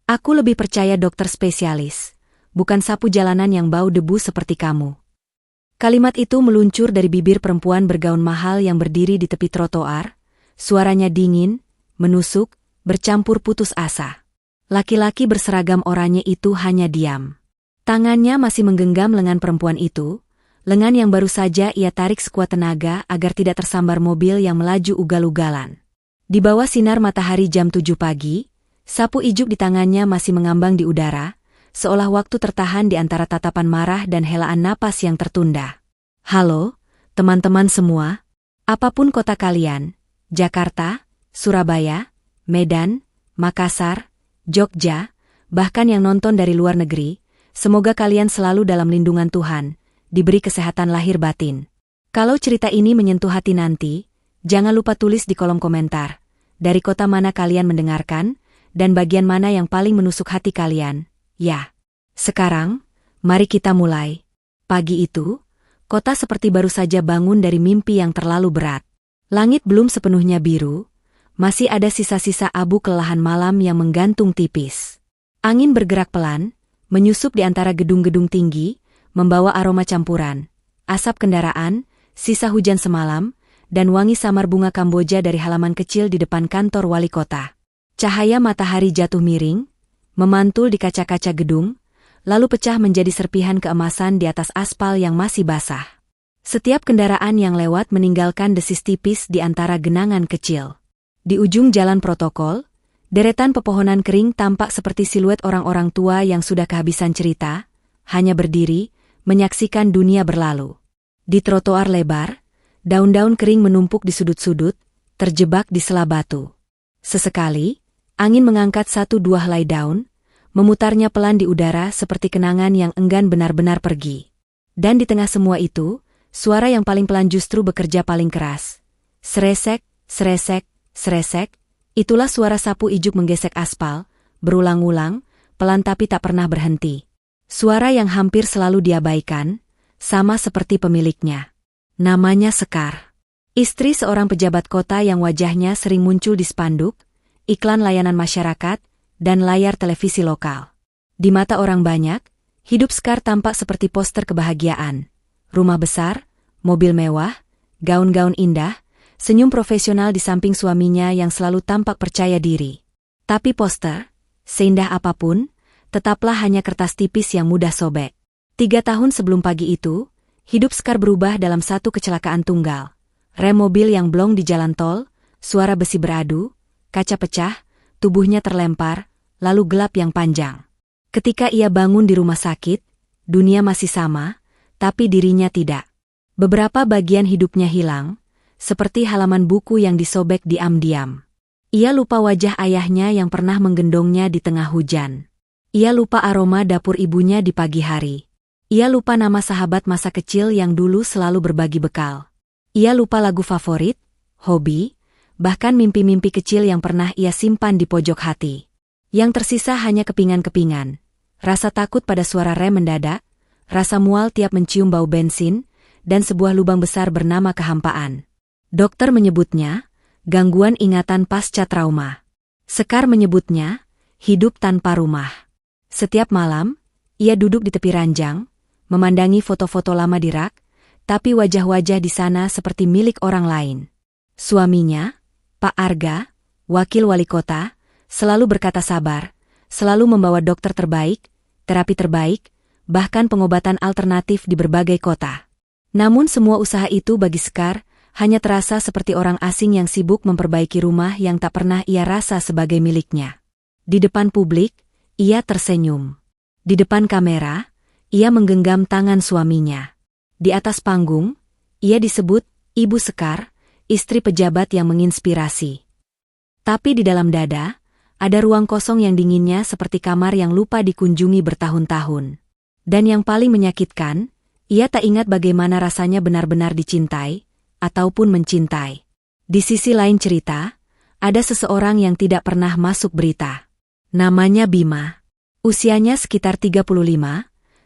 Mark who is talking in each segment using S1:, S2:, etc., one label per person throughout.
S1: Aku lebih percaya dokter spesialis, bukan sapu jalanan yang bau debu seperti kamu. Kalimat itu meluncur dari bibir perempuan bergaun mahal yang berdiri di tepi trotoar, suaranya dingin, menusuk, bercampur putus asa. Laki-laki berseragam oranye itu hanya diam. Tangannya masih menggenggam lengan perempuan itu, lengan yang baru saja ia tarik sekuat tenaga agar tidak tersambar mobil yang melaju ugal-ugalan. Di bawah sinar matahari jam 7 pagi, sapu ijuk di tangannya masih mengambang di udara, seolah waktu tertahan di antara tatapan marah dan helaan napas yang tertunda. Halo, teman-teman semua. Apapun kota kalian, Jakarta, Surabaya, Medan, Makassar, Jogja, bahkan yang nonton dari luar negeri, semoga kalian selalu dalam lindungan Tuhan, diberi kesehatan lahir batin. Kalau cerita ini menyentuh hati nanti, jangan lupa tulis di kolom komentar, dari kota mana kalian mendengarkan, dan bagian mana yang paling menusuk hati kalian, ya. Sekarang, mari kita mulai. Pagi itu, kota seperti baru saja bangun dari mimpi yang terlalu berat. Langit belum sepenuhnya biru, masih ada sisa-sisa abu kelelahan malam yang menggantung tipis. Angin bergerak pelan, menyusup di antara gedung-gedung tinggi, membawa aroma campuran, asap kendaraan, sisa hujan semalam, dan wangi samar bunga Kamboja dari halaman kecil di depan kantor wali kota. Cahaya matahari jatuh miring, memantul di kaca-kaca gedung, lalu pecah menjadi serpihan keemasan di atas aspal yang masih basah. Setiap kendaraan yang lewat meninggalkan desis tipis di antara genangan kecil. Di ujung jalan protokol, deretan pepohonan kering tampak seperti siluet orang-orang tua yang sudah kehabisan cerita, hanya berdiri, menyaksikan dunia berlalu. Di trotoar lebar, daun-daun kering menumpuk di sudut-sudut, terjebak di sela batu. Sesekali, angin mengangkat 1-2 helai daun, memutarnya pelan di udara seperti kenangan yang enggan benar-benar pergi. Dan di tengah semua itu, suara yang paling pelan justru bekerja paling keras. Seresek, seresek, seresek, itulah suara sapu ijuk menggesek aspal, berulang-ulang, pelan tapi tak pernah berhenti. Suara yang hampir selalu diabaikan, sama seperti pemiliknya. Namanya Sekar. Istri seorang pejabat kota yang wajahnya sering muncul di spanduk, iklan layanan masyarakat, dan layar televisi lokal. Di mata orang banyak, hidup Sekar tampak seperti poster kebahagiaan. Rumah besar, mobil mewah, gaun-gaun indah, senyum profesional di samping suaminya yang selalu tampak percaya diri. Tapi poster, seindah apapun, tetaplah hanya kertas tipis yang mudah sobek. 3 tahun sebelum pagi itu, hidup Sekar berubah dalam satu kecelakaan tunggal. Rem mobil yang blong di jalan tol, suara besi beradu, kaca pecah, tubuhnya terlempar, lalu gelap yang panjang. Ketika ia bangun di rumah sakit, dunia masih sama, tapi dirinya tidak. Beberapa bagian hidupnya hilang, seperti halaman buku yang disobek diam-diam. Ia lupa wajah ayahnya yang pernah menggendongnya di tengah hujan. Ia lupa aroma dapur ibunya di pagi hari. Ia lupa nama sahabat masa kecil yang dulu selalu berbagi bekal. Ia lupa lagu favorit, hobi, bahkan mimpi-mimpi kecil yang pernah ia simpan di pojok hati. Yang tersisa hanya kepingan-kepingan, rasa takut pada suara rem mendadak, rasa mual tiap mencium bau bensin, dan sebuah lubang besar bernama kehampaan. Dokter menyebutnya, gangguan ingatan pasca trauma. Sekar menyebutnya, hidup tanpa rumah. Setiap malam, ia duduk di tepi ranjang, memandangi foto-foto lama di rak, tapi wajah-wajah di sana seperti milik orang lain. Suaminya, Pak Arga, wakil wali kota, selalu berkata sabar, selalu membawa dokter terbaik, terapi terbaik, bahkan pengobatan alternatif di berbagai kota. Namun semua usaha itu bagi Sekar, hanya terasa seperti orang asing yang sibuk memperbaiki rumah yang tak pernah ia rasa sebagai miliknya. Di depan publik, ia tersenyum. Di depan kamera, ia menggenggam tangan suaminya. Di atas panggung, ia disebut Ibu Sekar, istri pejabat yang menginspirasi. Tapi di dalam dada, ada ruang kosong yang dinginnya seperti kamar yang lupa dikunjungi bertahun-tahun. Dan yang paling menyakitkan, ia tak ingat bagaimana rasanya benar-benar dicintai, ataupun mencintai. Di sisi lain cerita, ada seseorang yang tidak pernah masuk berita. Namanya Bima. Usianya sekitar 35,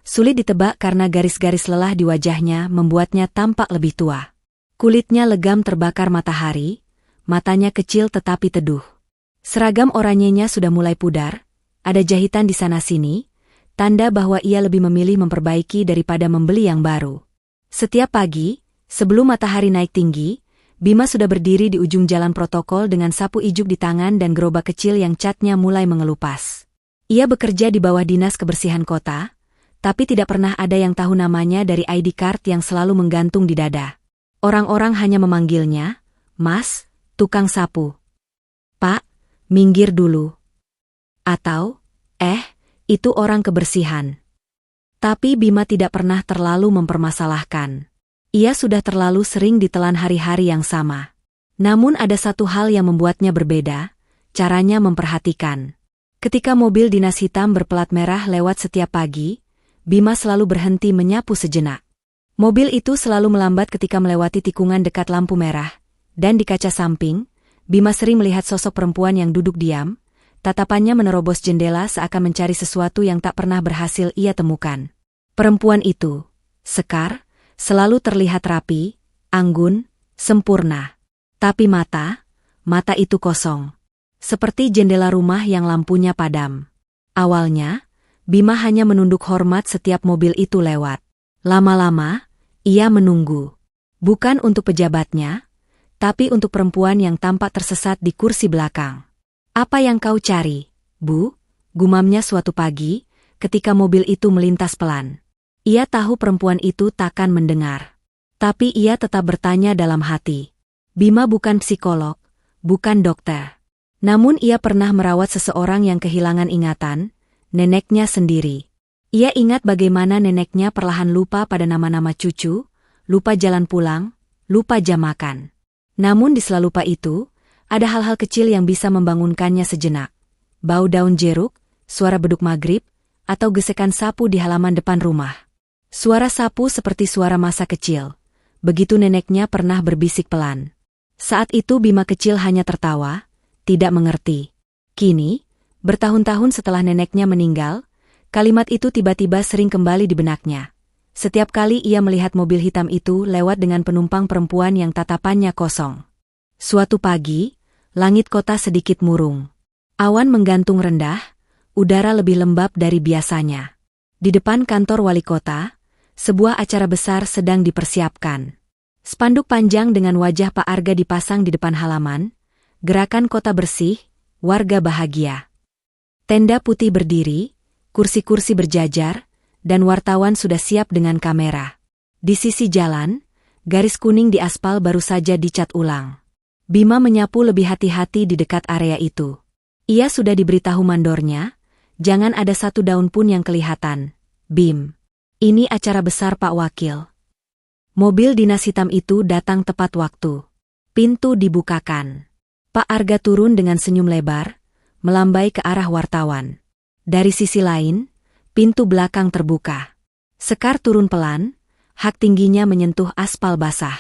S1: sulit ditebak karena garis-garis lelah di wajahnya membuatnya tampak lebih tua. Kulitnya legam terbakar matahari, matanya kecil tetapi teduh. Seragam oranyenya sudah mulai pudar, ada jahitan di sana-sini, tanda bahwa ia lebih memilih memperbaiki daripada membeli yang baru. Setiap pagi, sebelum matahari naik tinggi, Bima sudah berdiri di ujung jalan protokol dengan sapu ijuk di tangan dan gerobak kecil yang catnya mulai mengelupas. Ia bekerja di bawah Dinas Kebersihan Kota, tapi tidak pernah ada yang tahu namanya dari ID card yang selalu menggantung di dada. Orang-orang hanya memanggilnya, "Mas, tukang sapu." "Pak, minggir dulu." Atau, itu orang kebersihan." Tapi Bima tidak pernah terlalu mempermasalahkan. Ia sudah terlalu sering ditelan hari-hari yang sama. Namun ada satu hal yang membuatnya berbeda, caranya memperhatikan. Ketika mobil dinas hitam berplat merah lewat setiap pagi, Bima selalu berhenti menyapu sejenak. Mobil itu selalu melambat ketika melewati tikungan dekat lampu merah, dan di kaca samping, Bima sering melihat sosok perempuan yang duduk diam, tatapannya menerobos jendela seakan mencari sesuatu yang tak pernah berhasil ia temukan. Perempuan itu, Sekar, selalu terlihat rapi, anggun, sempurna. Tapi mata itu kosong. Seperti jendela rumah yang lampunya padam. Awalnya, Bima hanya menunduk hormat setiap mobil itu lewat. Lama-lama, ia menunggu. Bukan untuk pejabatnya, tapi untuk perempuan yang tampak tersesat di kursi belakang. "Apa yang kau cari, Bu?" gumamnya suatu pagi, ketika mobil itu melintas pelan. Ia tahu perempuan itu takkan mendengar. Tapi ia tetap bertanya dalam hati. Bima bukan psikolog, bukan dokter. Namun ia pernah merawat seseorang yang kehilangan ingatan, neneknya sendiri. Ia ingat bagaimana neneknya perlahan lupa pada nama-nama cucu, lupa jalan pulang, lupa jam makan. Namun di sela lupa itu, ada hal-hal kecil yang bisa membangunkannya sejenak. Bau daun jeruk, suara beduk maghrib, atau gesekan sapu di halaman depan rumah. Suara sapu seperti suara masa kecil. Begitu neneknya pernah berbisik pelan. Saat itu Bima kecil hanya tertawa, tidak mengerti. Kini, bertahun-tahun setelah neneknya meninggal, kalimat itu tiba-tiba sering kembali di benaknya. Setiap kali ia melihat mobil hitam itu lewat dengan penumpang perempuan yang tatapannya kosong. Suatu pagi, langit kota sedikit murung. Awan menggantung rendah, udara lebih lembab dari biasanya. Di depan kantor wali kota, sebuah acara besar sedang dipersiapkan. Spanduk panjang dengan wajah Pak Arga dipasang di depan halaman, "Gerakan Kota Bersih, Warga Bahagia." Tenda putih berdiri, kursi-kursi berjajar, dan wartawan sudah siap dengan kamera. Di sisi jalan, garis kuning di aspal baru saja dicat ulang. Bima menyapu lebih hati-hati di dekat area itu. Ia sudah diberitahu mandornya, jangan ada satu daun pun yang kelihatan. "Bim, ini acara besar Pak Wakil." Mobil dinas hitam itu datang tepat waktu. Pintu dibukakan. Pak Arga turun dengan senyum lebar, melambai ke arah wartawan. Dari sisi lain, pintu belakang terbuka. Sekar turun pelan, hak tingginya menyentuh aspal basah.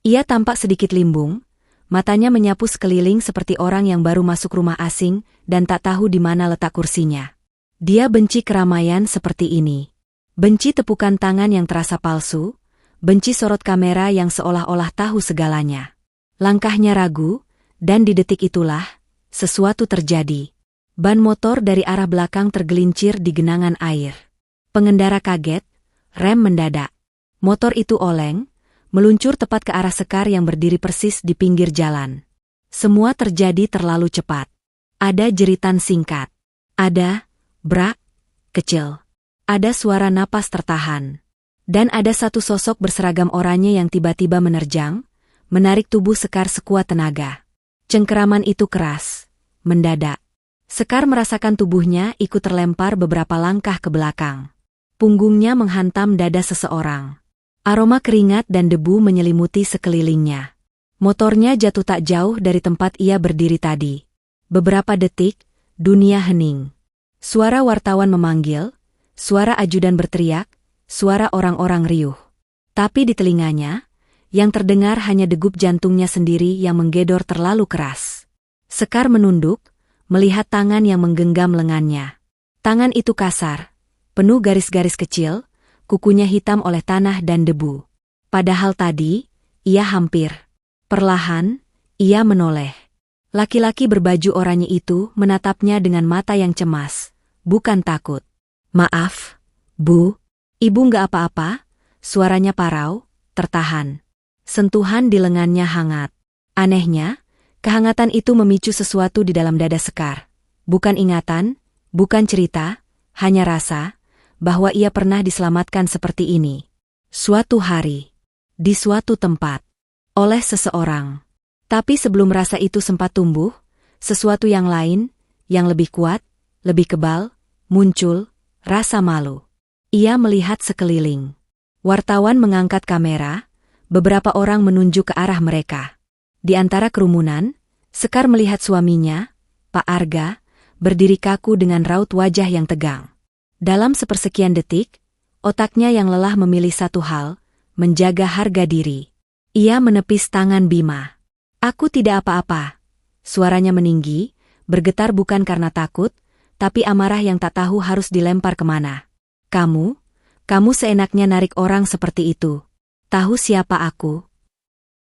S1: Ia tampak sedikit limbung, matanya menyapu sekeliling seperti orang yang baru masuk rumah asing dan tak tahu di mana letak kursinya. Dia benci keramaian seperti ini. Benci tepukan tangan yang terasa palsu, benci sorot kamera yang seolah-olah tahu segalanya. Langkahnya ragu, dan di detik itulah, sesuatu terjadi. Ban motor dari arah belakang tergelincir di genangan air. Pengendara kaget, rem mendadak. Motor itu oleng, meluncur tepat ke arah Sekar yang berdiri persis di pinggir jalan. Semua terjadi terlalu cepat. Ada jeritan singkat. Ada brak kecil. Ada suara napas tertahan. Dan ada satu sosok berseragam oranye yang tiba-tiba menerjang, menarik tubuh Sekar sekuat tenaga. Cengkeraman itu keras, mendadak. Sekar merasakan tubuhnya ikut terlempar beberapa langkah ke belakang. Punggungnya menghantam dada seseorang. Aroma keringat dan debu menyelimuti sekelilingnya. Motornya jatuh tak jauh dari tempat ia berdiri tadi. Beberapa detik, dunia hening. Suara wartawan memanggil, suara ajudan berteriak, suara orang-orang riuh. Tapi di telinganya, yang terdengar hanya degup jantungnya sendiri yang menggedor terlalu keras. Sekar menunduk, melihat tangan yang menggenggam lengannya. Tangan itu kasar, penuh garis-garis kecil, kukunya hitam oleh tanah dan debu. Padahal tadi, ia hampir. Perlahan, ia menoleh. Laki-laki berbaju oranye itu menatapnya dengan mata yang cemas, bukan takut. Maaf, Bu. Ibu nggak apa-apa, suaranya parau, tertahan. Sentuhan di lengannya hangat. Anehnya, kehangatan itu memicu sesuatu di dalam dada Sekar. Bukan ingatan, bukan cerita, hanya rasa bahwa ia pernah diselamatkan seperti ini. Suatu hari, di suatu tempat, oleh seseorang. Tapi sebelum rasa itu sempat tumbuh, sesuatu yang lain, yang lebih kuat, lebih kebal, muncul, rasa malu. Ia melihat sekeliling. Wartawan mengangkat kamera, beberapa orang menunjuk ke arah mereka. Di antara kerumunan, Sekar melihat suaminya, Pak Arga, berdiri kaku dengan raut wajah yang tegang. Dalam sepersekian detik, otaknya yang lelah memilih satu hal, menjaga harga diri. Ia menepis tangan Bima. "Aku tidak apa-apa." Suaranya meninggi, bergetar bukan karena takut, tapi amarah yang tak tahu harus dilempar kemana. Kamu seenaknya narik orang seperti itu. Tahu siapa aku?"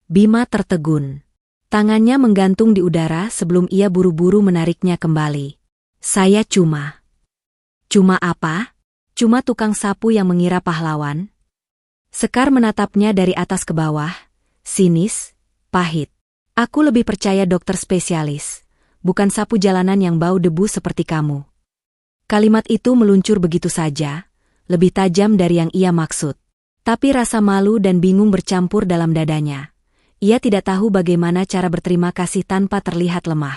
S1: Bima tertegun. Tangannya menggantung di udara sebelum ia buru-buru menariknya kembali. "Saya cuma apa? Cuma tukang sapu yang mengira pahlawan?" Sekar menatapnya dari atas ke bawah, sinis, pahit. "Aku lebih percaya dokter spesialis, bukan sapu jalanan yang bau debu seperti kamu." Kalimat itu meluncur begitu saja, lebih tajam dari yang ia maksud. Tapi rasa malu dan bingung bercampur dalam dadanya. Ia tidak tahu bagaimana cara berterima kasih tanpa terlihat lemah.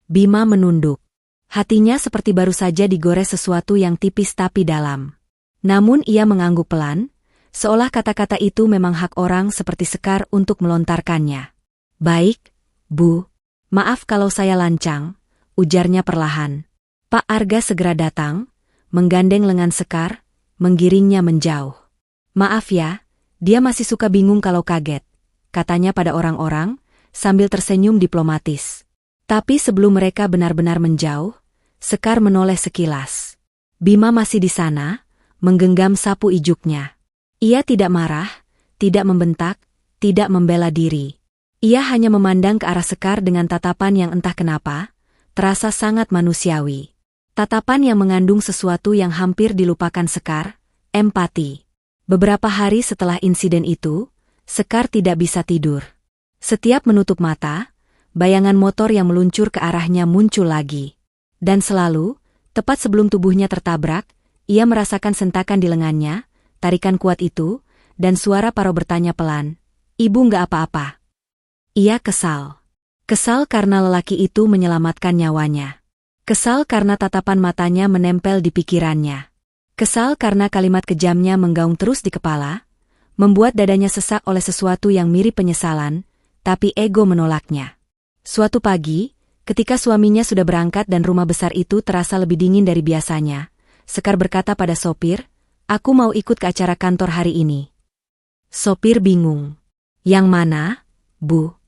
S1: Bima menunduk. Hatinya seperti baru saja digores sesuatu yang tipis tapi dalam. Namun ia mengangguk pelan, seolah kata-kata itu memang hak orang seperti Sekar untuk melontarkannya. "Baik, Bu. Maaf kalau saya lancang," ujarnya perlahan. Pak Arga segera datang, menggandeng lengan Sekar, menggiringnya menjauh. "Maaf ya, dia masih suka bingung kalau kaget," katanya pada orang-orang, sambil tersenyum diplomatis. Tapi sebelum mereka benar-benar menjauh, Sekar menoleh sekilas. Bima masih di sana, menggenggam sapu ijuknya. Ia tidak marah, tidak membentak, tidak membela diri. Ia hanya memandang ke arah Sekar dengan tatapan yang entah kenapa, terasa sangat manusiawi. Tatapan yang mengandung sesuatu yang hampir dilupakan Sekar, empati. Beberapa hari setelah insiden itu, Sekar tidak bisa tidur. Setiap menutup mata, bayangan motor yang meluncur ke arahnya muncul lagi. Dan selalu, tepat sebelum tubuhnya tertabrak, ia merasakan sentakan di lengannya, tarikan kuat itu, dan suara Paro bertanya pelan, "Ibu nggak apa-apa?" Ia kesal. Kesal karena lelaki itu menyelamatkan nyawanya. Kesal karena tatapan matanya menempel di pikirannya. Kesal karena kalimat kejamnya menggaung terus di kepala, membuat dadanya sesak oleh sesuatu yang mirip penyesalan, tapi ego menolaknya. Suatu pagi, ketika suaminya sudah berangkat dan rumah besar itu terasa lebih dingin dari biasanya, Sekar berkata pada sopir, "Aku mau ikut ke acara kantor hari ini." Sopir bingung. "Yang mana, Bu?"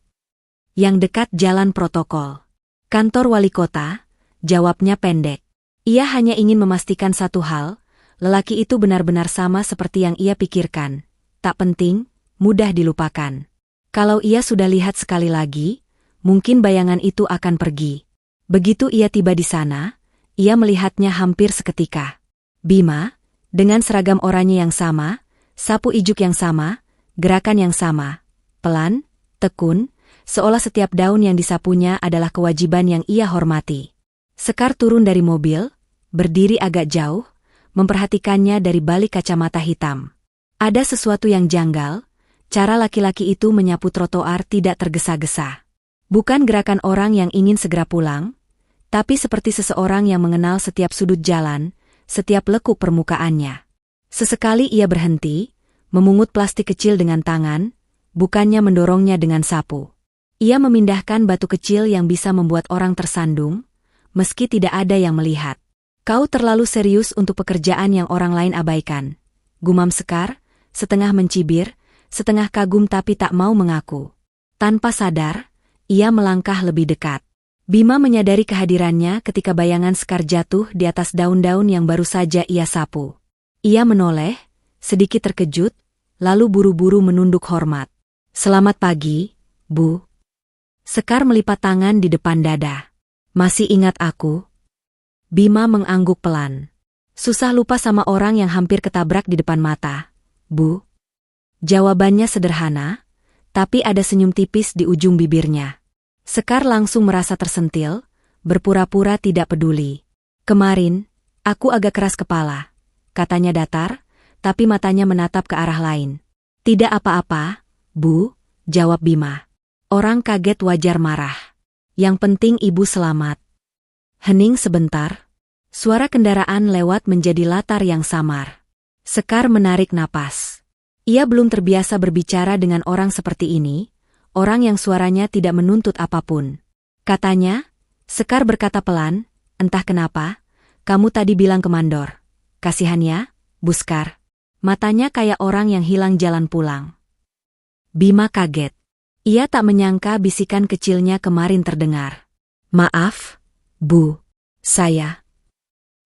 S1: "Yang dekat jalan protokol." "Kantor wali kota," jawabnya pendek. Ia hanya ingin memastikan satu hal, lelaki itu benar-benar sama seperti yang ia pikirkan. Tak penting, mudah dilupakan. Kalau ia sudah lihat sekali lagi, mungkin bayangan itu akan pergi. Begitu ia tiba di sana, ia melihatnya hampir seketika. Bima, dengan seragam oranye yang sama, sapu ijuk yang sama, gerakan yang sama, pelan, tekun, seolah setiap daun yang disapunya adalah kewajiban yang ia hormati. Sekar turun dari mobil, berdiri agak jauh, memperhatikannya dari balik kacamata hitam. Ada sesuatu yang janggal, cara laki-laki itu menyapu trotoar tidak tergesa-gesa. Bukan gerakan orang yang ingin segera pulang, tapi seperti seseorang yang mengenal setiap sudut jalan, setiap lekuk permukaannya. Sesekali ia berhenti, memungut plastik kecil dengan tangan, bukannya mendorongnya dengan sapu. Ia memindahkan batu kecil yang bisa membuat orang tersandung, meski tidak ada yang melihat. "Kau terlalu serius untuk pekerjaan yang orang lain abaikan," gumam Sekar, setengah mencibir, setengah kagum tapi tak mau mengaku. Tanpa sadar, ia melangkah lebih dekat. Bima menyadari kehadirannya ketika bayangan Sekar jatuh di atas daun-daun yang baru saja ia sapu. Ia menoleh, sedikit terkejut, lalu buru-buru menunduk hormat. "Selamat pagi, Bu." Sekar melipat tangan di depan dada. "Masih ingat aku?" Bima mengangguk pelan. Susah lupa sama orang yang hampir ketabrak di depan mata, Bu. Jawabannya sederhana, tapi ada senyum tipis di ujung bibirnya. Sekar langsung merasa tersentil, berpura-pura tidak peduli. Kemarin, aku agak keras kepala, katanya datar, tapi matanya menatap ke arah lain. Tidak apa-apa, Bu, jawab Bima. Orang kaget wajar marah. Yang penting ibu selamat. Hening sebentar. Suara kendaraan lewat menjadi latar yang samar. Sekar menarik napas. Ia belum terbiasa berbicara dengan orang seperti ini, orang yang suaranya tidak menuntut apapun. Katanya, Sekar berkata pelan, entah kenapa, kamu tadi bilang kemandor. Kasihan ya, Buskar. Matanya kayak orang yang hilang jalan pulang. Bima kaget. Ia tak menyangka bisikan kecilnya kemarin terdengar. Maaf, Bu. Saya.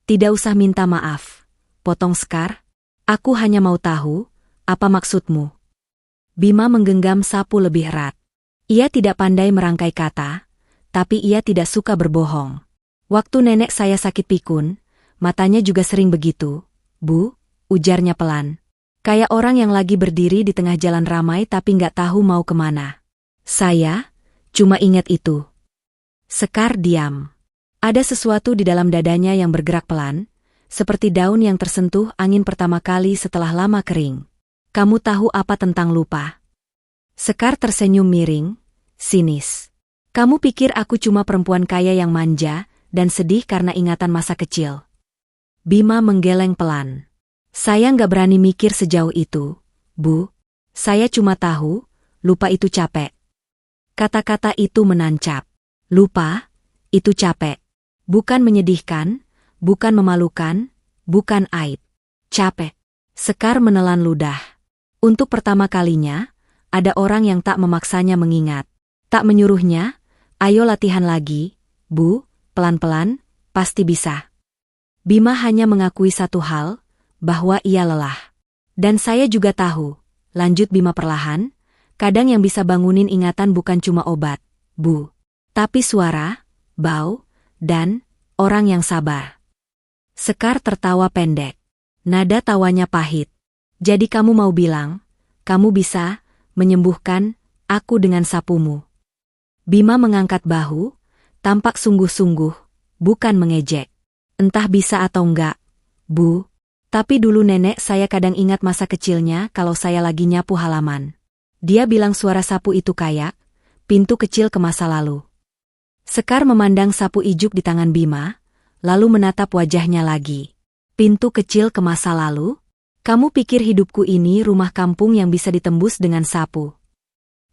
S1: Tidak usah minta maaf. Potong Sekar. Aku hanya mau tahu, apa maksudmu? Bima menggenggam sapu lebih erat. Ia tidak pandai merangkai kata, tapi ia tidak suka berbohong. Waktu nenek saya sakit pikun, matanya juga sering begitu, Bu, ujarnya pelan. Kayak orang yang lagi berdiri di tengah jalan ramai tapi nggak tahu mau kemana. Saya cuma ingat itu. Sekar diam. Ada sesuatu di dalam dadanya yang bergerak pelan, seperti daun yang tersentuh angin pertama kali setelah lama kering. Kamu tahu apa tentang lupa? Sekar tersenyum miring, sinis. Kamu pikir aku cuma perempuan kaya yang manja dan sedih karena ingatan masa kecil? Bima menggeleng pelan. Saya nggak berani mikir sejauh itu, Bu. Saya cuma tahu, lupa itu capek. Kata-kata itu menancap. Lupa, itu capek. Bukan menyedihkan, bukan memalukan, bukan aib. Capek. Sekar menelan ludah. Untuk pertama kalinya, ada orang yang tak memaksanya mengingat. Tak menyuruhnya, ayo latihan lagi, Bu, pelan-pelan, pasti bisa. Bima hanya mengakui satu hal, bahwa ia lelah. Dan saya juga tahu, lanjut Bima perlahan, kadang yang bisa bangunin ingatan bukan cuma obat, Bu. Tapi suara, bau, dan orang yang sabar. Sekar tertawa pendek. Nada tawanya pahit. Jadi kamu mau bilang, kamu bisa menyembuhkan aku dengan sapumu. Bima mengangkat bahu, tampak sungguh-sungguh, bukan mengejek. Entah bisa atau enggak, Bu. Tapi dulu nenek saya kadang ingat masa kecilnya kalau saya lagi nyapu halaman. Dia bilang suara sapu itu kayak pintu kecil ke masa lalu. Sekar memandang sapu ijuk di tangan Bima, lalu menatap wajahnya lagi. Pintu kecil ke masa lalu? Kamu pikir hidupku ini rumah kampung yang bisa ditembus dengan sapu?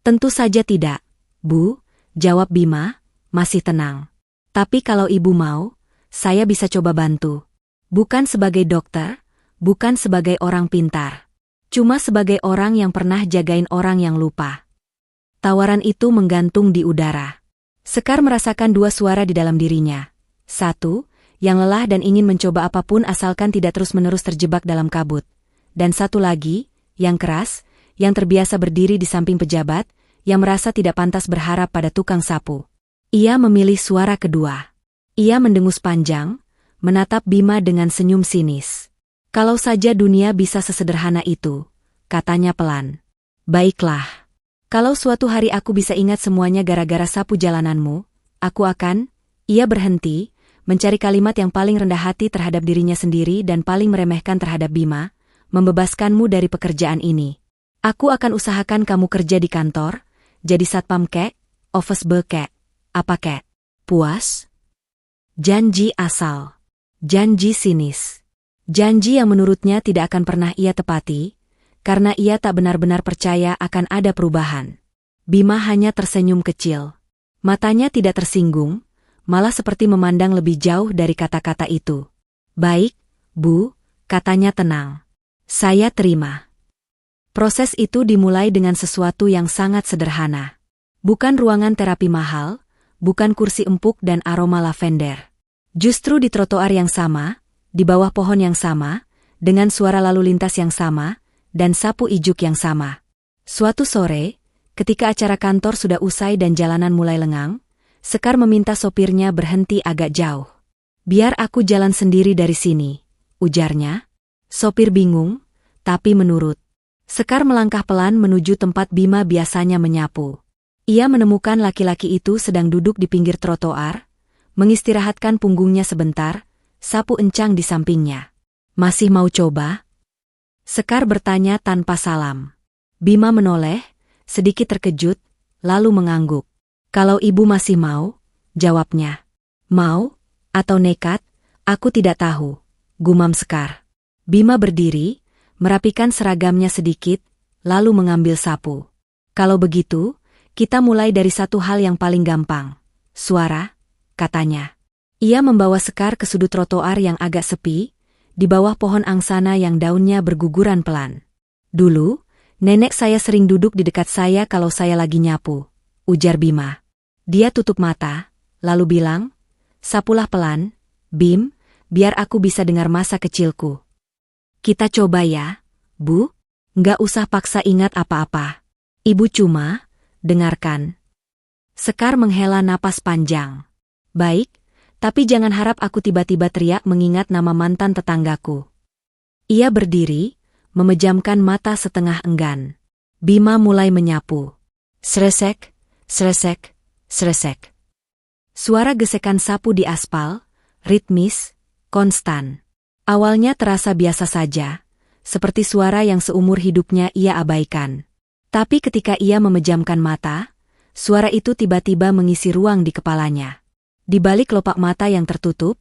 S1: Tentu saja tidak, Bu, jawab Bima, masih tenang. Tapi kalau ibu mau, saya bisa coba bantu. Bukan sebagai dokter, bukan sebagai orang pintar. Cuma sebagai orang yang pernah jagain orang yang lupa. Tawaran itu menggantung di udara. Sekar merasakan dua suara di dalam dirinya. Satu, yang lelah dan ingin mencoba apapun asalkan tidak terus-menerus terjebak dalam kabut. Dan satu lagi, yang keras, yang terbiasa berdiri di samping pejabat, yang merasa tidak pantas berharap pada tukang sapu. Ia memilih suara kedua. Ia mendengus panjang, menatap Bima dengan senyum sinis. Kalau saja dunia bisa sesederhana itu, katanya pelan. Baiklah. Kalau suatu hari aku bisa ingat semuanya gara-gara sapu jalananmu, aku akan, ia berhenti, mencari kalimat yang paling rendah hati terhadap dirinya sendiri dan paling meremehkan terhadap Bima, membebaskanmu dari pekerjaan ini. Aku akan usahakan kamu kerja di kantor, jadi satpam kek, office boy kek, apa kek? Puas? Janji asal. Janji sinis. Janji yang menurutnya tidak akan pernah ia tepati, karena ia tak benar-benar percaya akan ada perubahan. Bima hanya tersenyum kecil. Matanya tidak tersinggung, malah seperti memandang lebih jauh dari kata-kata itu. Baik, Bu, katanya tenang. Saya terima. Proses itu dimulai dengan sesuatu yang sangat sederhana. Bukan ruangan terapi mahal, bukan kursi empuk dan aroma lavender. Justru di trotoar yang sama, di bawah pohon yang sama, dengan suara lalu lintas yang sama, dan sapu ijuk yang sama. Suatu sore, ketika acara kantor sudah usai dan jalanan mulai lengang, Sekar meminta sopirnya berhenti agak jauh. Biar aku jalan sendiri dari sini, ujarnya. Sopir bingung, tapi menurut. Sekar melangkah pelan menuju tempat Bima biasanya menyapu. Ia menemukan laki-laki itu sedang duduk di pinggir trotoar, mengistirahatkan punggungnya sebentar, sapu encang di sampingnya. Masih mau coba? Sekar bertanya tanpa salam. Bima menoleh, sedikit terkejut, lalu mengangguk. Kalau ibu masih mau, jawabnya. Mau, atau nekat, aku tidak tahu, gumam Sekar. Bima berdiri, merapikan seragamnya sedikit, lalu mengambil sapu. Kalau begitu, kita mulai dari satu hal yang paling gampang. Suara, katanya. Ia membawa Sekar ke sudut trotoar yang agak sepi, di bawah pohon angsana yang daunnya berguguran pelan. Dulu, nenek saya sering duduk di dekat saya kalau saya lagi nyapu, ujar Bima. Dia tutup mata, lalu bilang, sapulah pelan, Bim, biar aku bisa dengar masa kecilku. Kita coba ya, Bu? Nggak usah paksa ingat apa-apa. Ibu cuma, dengarkan. Sekar menghela napas panjang. Baik, tapi jangan harap aku tiba-tiba teriak mengingat nama mantan tetanggaku. Ia berdiri, memejamkan mata setengah enggan. Bima mulai menyapu. Sresek, sresek, sresek. Suara gesekan sapu di aspal, ritmis, konstan. Awalnya terasa biasa saja, seperti suara yang seumur hidupnya ia abaikan. Tapi ketika ia memejamkan mata, suara itu tiba-tiba mengisi ruang di kepalanya. Di balik kelopak mata yang tertutup,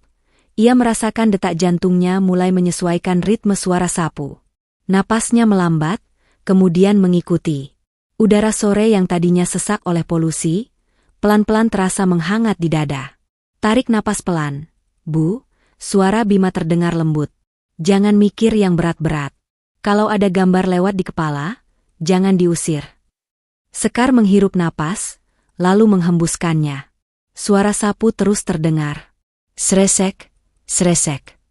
S1: ia merasakan detak jantungnya mulai menyesuaikan ritme suara sapu. Napasnya melambat, kemudian mengikuti. Udara sore yang tadinya sesak oleh polusi, pelan-pelan terasa menghangat di dada. Tarik napas pelan. Bu, suara Bima terdengar lembut. Jangan mikir yang berat-berat. Kalau ada gambar lewat di kepala, jangan diusir. Sekar menghirup napas, lalu menghembuskannya. Suara sapu terus terdengar. Sresek, sresek.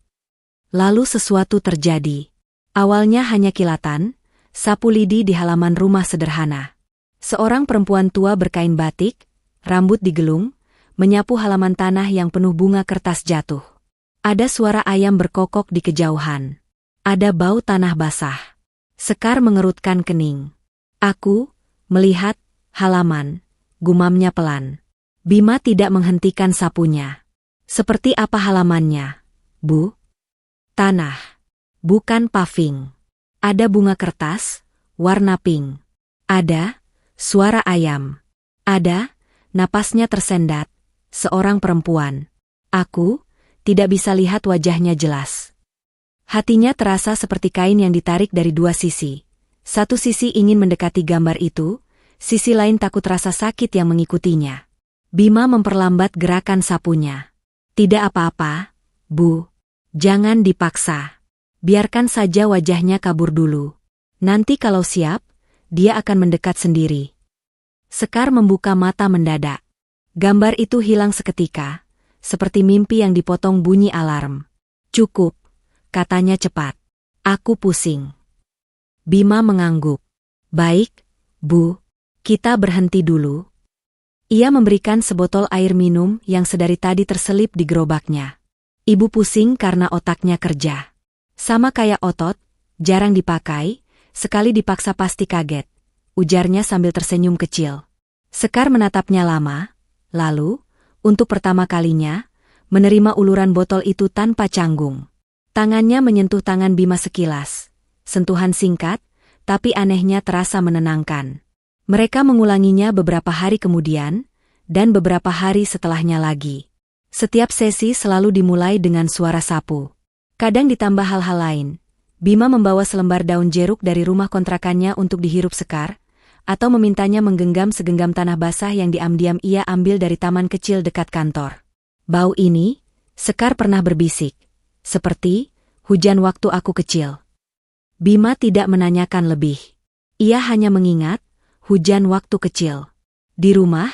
S1: Lalu sesuatu terjadi. Awalnya hanya kilatan, sapu lidi di halaman rumah sederhana. Seorang perempuan tua berkain batik, rambut digelung, menyapu halaman tanah yang penuh bunga kertas jatuh. Ada suara ayam berkokok di kejauhan. Ada bau tanah basah. Sekar mengerutkan kening. Aku, melihat, halaman, gumamnya pelan. Bima tidak menghentikan sapunya. Seperti apa halamannya, Bu? Tanah. Bukan paving. Ada bunga kertas, warna pink. Ada, suara ayam. Ada, napasnya tersendat, seorang perempuan. Aku, tidak bisa lihat wajahnya jelas. Hatinya terasa seperti kain yang ditarik dari dua sisi. Satu sisi ingin mendekati gambar itu, sisi lain takut rasa sakit yang mengikutinya. Bima memperlambat gerakan sapunya. Tidak apa-apa, Bu. Jangan dipaksa. Biarkan saja wajahnya kabur dulu. Nanti kalau siap, dia akan mendekat sendiri. Sekar membuka mata mendadak. Gambar itu hilang seketika, seperti mimpi yang dipotong bunyi alarm. Cukup, katanya cepat. Aku pusing. Bima mengangguk. Baik, Bu, kita berhenti dulu. Ia memberikan sebotol air minum yang sedari tadi terselip di gerobaknya. Ibu pusing karena otaknya kerja. Sama kayak otot, jarang dipakai, sekali dipaksa pasti kaget, ujarnya sambil tersenyum kecil. Sekar menatapnya lama, lalu, untuk pertama kalinya, menerima uluran botol itu tanpa canggung. Tangannya menyentuh tangan Bima sekilas. Sentuhan singkat, tapi anehnya terasa menenangkan. Mereka mengulanginya beberapa hari kemudian, dan beberapa hari setelahnya lagi. Setiap sesi selalu dimulai dengan suara sapu. Kadang ditambah hal-hal lain. Bima membawa selembar daun jeruk dari rumah kontrakannya untuk dihirup Sekar, atau memintanya menggenggam segenggam tanah basah yang diam-diam ia ambil dari taman kecil dekat kantor. Bau ini, Sekar pernah berbisik, seperti hujan waktu aku kecil. Bima tidak menanyakan lebih. Ia hanya mengingat hujan waktu kecil. Di rumah,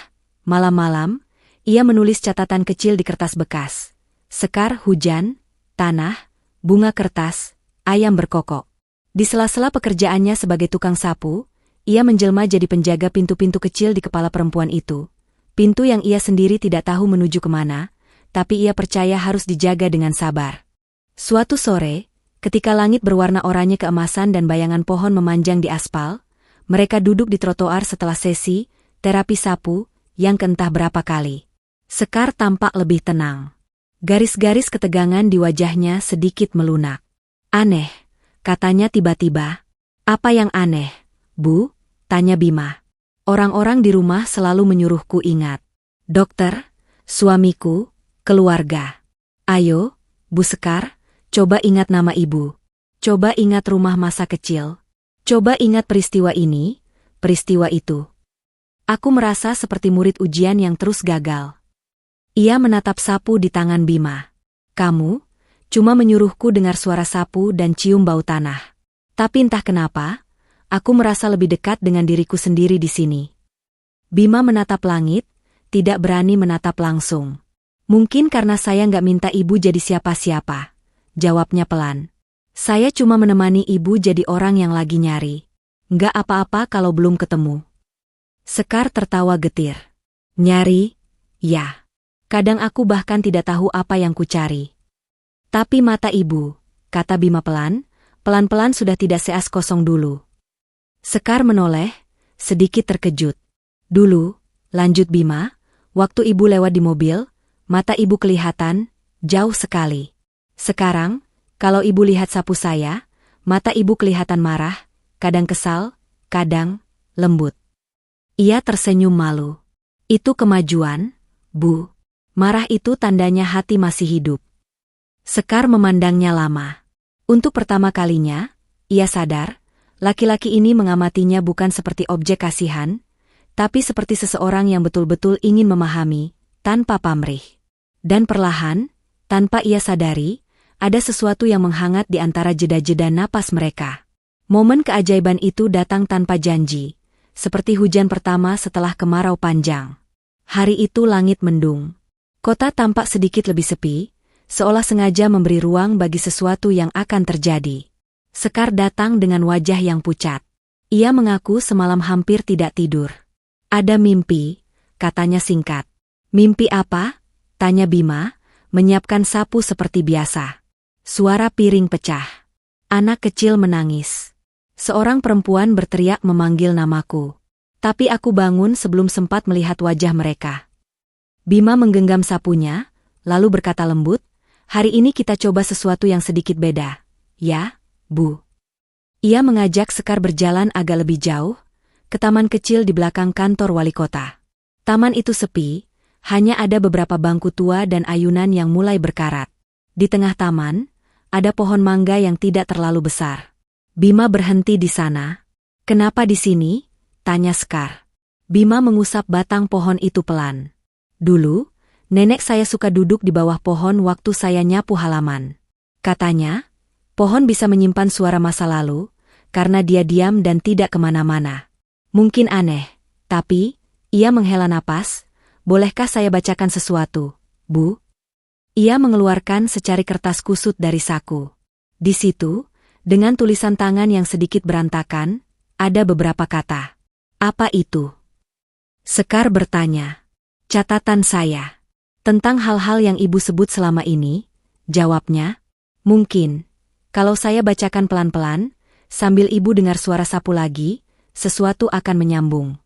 S1: malam-malam, ia menulis catatan kecil di kertas bekas. Sekar hujan, tanah, bunga kertas, ayam berkokok. Di sela-sela pekerjaannya sebagai tukang sapu, ia menjelma jadi penjaga pintu-pintu kecil di kepala perempuan itu. Pintu yang ia sendiri tidak tahu menuju kemana, tapi ia percaya harus dijaga dengan sabar. Suatu sore, ketika langit berwarna oranye keemasan dan bayangan pohon memanjang di aspal, mereka duduk di trotoar setelah sesi terapi sapu yang keentah berapa kali. Sekar tampak lebih tenang. Garis-garis ketegangan di wajahnya sedikit melunak. "Aneh," katanya tiba-tiba. "Apa yang aneh, Bu?" tanya Bima. "Orang-orang di rumah selalu menyuruhku ingat. Dokter, suamiku, keluarga. Ayo, Bu Sekar, coba ingat nama ibu. Coba ingat rumah masa kecil. Coba ingat peristiwa ini, peristiwa itu." Aku merasa seperti murid ujian yang terus gagal. Ia menatap sapu di tangan Bima. "Kamu cuma menyuruhku dengar suara sapu dan cium bau tanah. Tapi entah kenapa, aku merasa lebih dekat dengan diriku sendiri di sini." Bima menatap langit, tidak berani menatap langsung. "Mungkin karena saya nggak minta ibu jadi siapa-siapa," jawabnya pelan. "Saya cuma menemani ibu jadi orang yang lagi nyari. Nggak apa-apa kalau belum ketemu." Sekar tertawa getir. "Nyari? Ya. Kadang aku bahkan tidak tahu apa yang kucari." "Tapi mata ibu," kata Bima pelan-pelan sudah tidak seas kosong dulu. Sekar menoleh, sedikit terkejut. "Dulu," lanjut Bima, "waktu ibu lewat di mobil, mata ibu kelihatan jauh sekali. Sekarang, kalau ibu lihat sapu saya, mata ibu kelihatan marah, kadang kesal, kadang lembut." Ia tersenyum malu. "Itu kemajuan, Bu. Marah itu tandanya hati masih hidup." Sekar memandangnya lama. Untuk pertama kalinya, ia sadar, laki-laki ini mengamatinya bukan seperti objek kasihan, tapi seperti seseorang yang betul-betul ingin memahami, tanpa pamrih. Dan perlahan, tanpa ia sadari, ada sesuatu yang menghangat di antara jeda-jeda napas mereka. Momen keajaiban itu datang tanpa janji, seperti hujan pertama setelah kemarau panjang. Hari itu langit mendung. Kota tampak sedikit lebih sepi, seolah sengaja memberi ruang bagi sesuatu yang akan terjadi. Sekar datang dengan wajah yang pucat. Ia mengaku semalam hampir tidak tidur. "Ada mimpi," katanya singkat. "Mimpi apa?" tanya Bima, menyiapkan sapu seperti biasa. Suara piring pecah. Anak kecil menangis. Seorang perempuan berteriak memanggil namaku. Tapi aku bangun sebelum sempat melihat wajah mereka. Bima menggenggam sapunya, lalu berkata lembut, "Hari ini kita coba sesuatu yang sedikit beda. Ya, Bu." Ia mengajak Sekar berjalan agak lebih jauh, ke taman kecil di belakang kantor wali kota. Taman itu sepi, hanya ada beberapa bangku tua dan ayunan yang mulai berkarat. Di tengah taman, ada pohon mangga yang tidak terlalu besar. Bima berhenti di sana. "Kenapa di sini?" tanya Sekar. Bima mengusap batang pohon itu pelan. "Dulu, nenek saya suka duduk di bawah pohon waktu saya nyapu halaman. Katanya, pohon bisa menyimpan suara masa lalu, karena dia diam dan tidak kemana-mana. Mungkin aneh, tapi," ia menghela napas, "bolehkah saya bacakan sesuatu, Bu?" Ia mengeluarkan secari kertas kusut dari saku. Di situ, dengan tulisan tangan yang sedikit berantakan, ada beberapa kata. "Apa itu?" Sekar bertanya. "Catatan saya. Tentang hal-hal yang ibu sebut selama ini," jawabnya. "Mungkin, kalau saya bacakan pelan-pelan, sambil ibu dengar suara sapu lagi, sesuatu akan menyambung."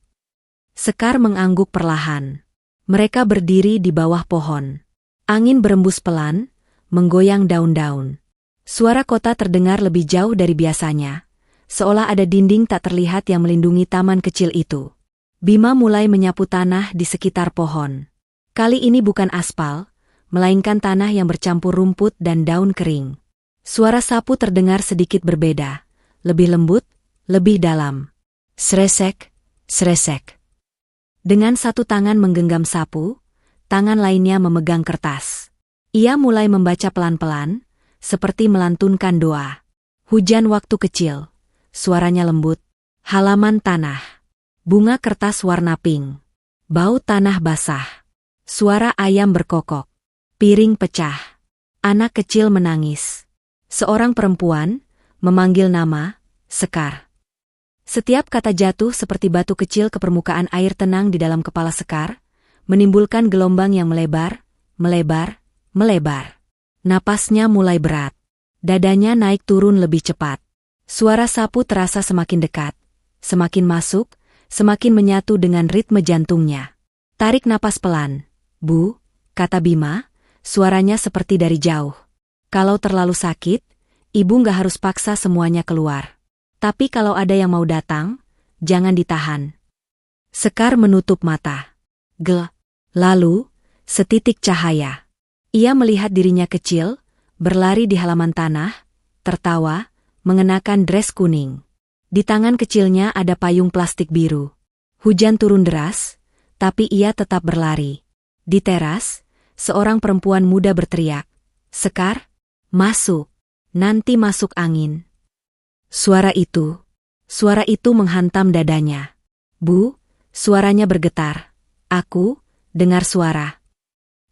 S1: Sekar mengangguk perlahan. Mereka berdiri di bawah pohon. Angin berembus pelan, menggoyang daun-daun. Suara kota terdengar lebih jauh dari biasanya, seolah ada dinding tak terlihat yang melindungi taman kecil itu. Bima mulai menyapu tanah di sekitar pohon. Kali ini bukan aspal, melainkan tanah yang bercampur rumput dan daun kering. Suara sapu terdengar sedikit berbeda, lebih lembut, lebih dalam. Sresek, sresek. Dengan satu tangan menggenggam sapu, tangan lainnya memegang kertas. Ia mulai membaca pelan-pelan, seperti melantunkan doa. Hujan waktu kecil, suaranya lembut. Halaman tanah. Bunga kertas warna pink. Bau tanah basah. Suara ayam berkokok. Piring pecah. Anak kecil menangis. Seorang perempuan memanggil nama, Sekar. Setiap kata jatuh seperti batu kecil ke permukaan air tenang di dalam kepala Sekar, menimbulkan gelombang yang melebar, melebar. Napasnya mulai berat. Dadanya naik turun lebih cepat. Suara sapu terasa semakin dekat, semakin masuk, semakin menyatu dengan ritme jantungnya. Tarik napas pelan. Bu, kata Bima, suaranya seperti dari jauh. Kalau terlalu sakit, ibu nggak harus paksa semuanya keluar. Tapi kalau ada yang mau datang, jangan ditahan. Sekar menutup mata. Lalu, setitik cahaya. Ia melihat dirinya kecil, berlari di halaman tanah, tertawa, mengenakan dres kuning. Di tangan kecilnya ada payung plastik biru. Hujan turun deras, tapi ia tetap berlari. Di teras, seorang perempuan muda berteriak, "Sekar, masuk, nanti masuk angin." Suara itu menghantam dadanya. Bu, suaranya bergetar. Aku, dengar suara.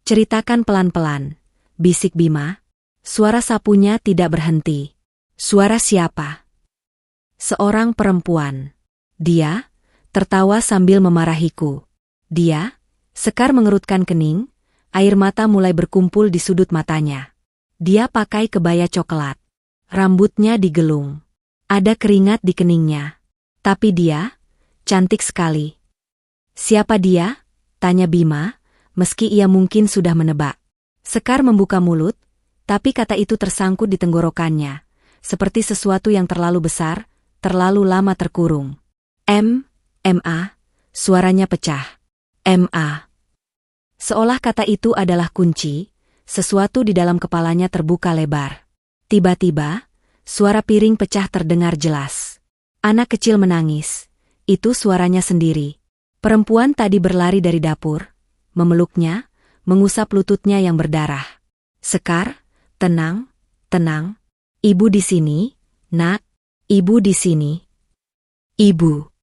S1: Ceritakan pelan-pelan, bisik Bima. Suara sapunya tidak berhenti. Suara siapa? Seorang perempuan. Dia, tertawa sambil memarahiku. Dia, Sekar mengerutkan kening, air mata mulai berkumpul di sudut matanya. Dia pakai kebaya coklat. Rambutnya digelung. Ada keringat di keningnya. Tapi dia, cantik sekali. Siapa dia? Tanya Bima, meski ia mungkin sudah menebak. Sekar membuka mulut, tapi kata itu tersangkut di tenggorokannya. Seperti sesuatu yang terlalu besar, terlalu lama terkurung. M.A. Suaranya pecah. M.A. Seolah kata itu adalah kunci, sesuatu di dalam kepalanya terbuka lebar. Tiba-tiba, suara piring pecah terdengar jelas. Anak kecil menangis. Itu suaranya sendiri. Perempuan tadi berlari dari dapur, memeluknya, mengusap lututnya yang berdarah. Sekar, tenang, tenang. Ibu di sini, nak. Ibu di sini. Ibu.